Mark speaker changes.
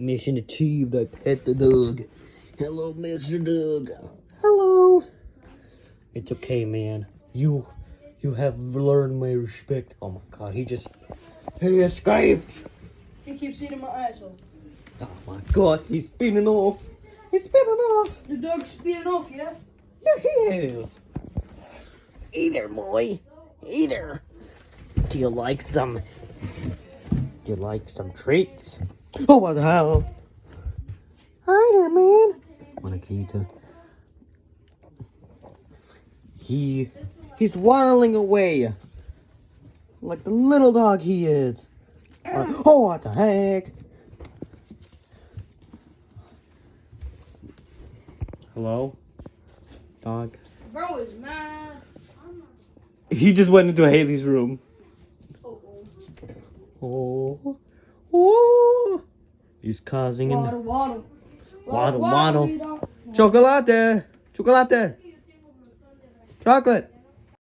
Speaker 1: Mission achieved. I pet the dog. Hello, Mr. Dog. Hello. It's okay, man. You have learned my respect. Oh my God, he escaped.
Speaker 2: He keeps eating my asshole.
Speaker 1: Oh my God, he's spinning off. He's spinning off.
Speaker 2: The dog's spinning off, yeah?
Speaker 1: Yeah, he is. Eat her, boy. Eat her. Do you like some treats? Oh, what the hell? Hi there, man. Monokita. He's waddling away. Like the little dog he is. Oh, what the heck? Hello? Dog?
Speaker 2: Bro is mad.
Speaker 1: He just went into Haley's room. Oh. Oh. He's causing an... Waddle. Chocolate. Chocolate. Chocolate.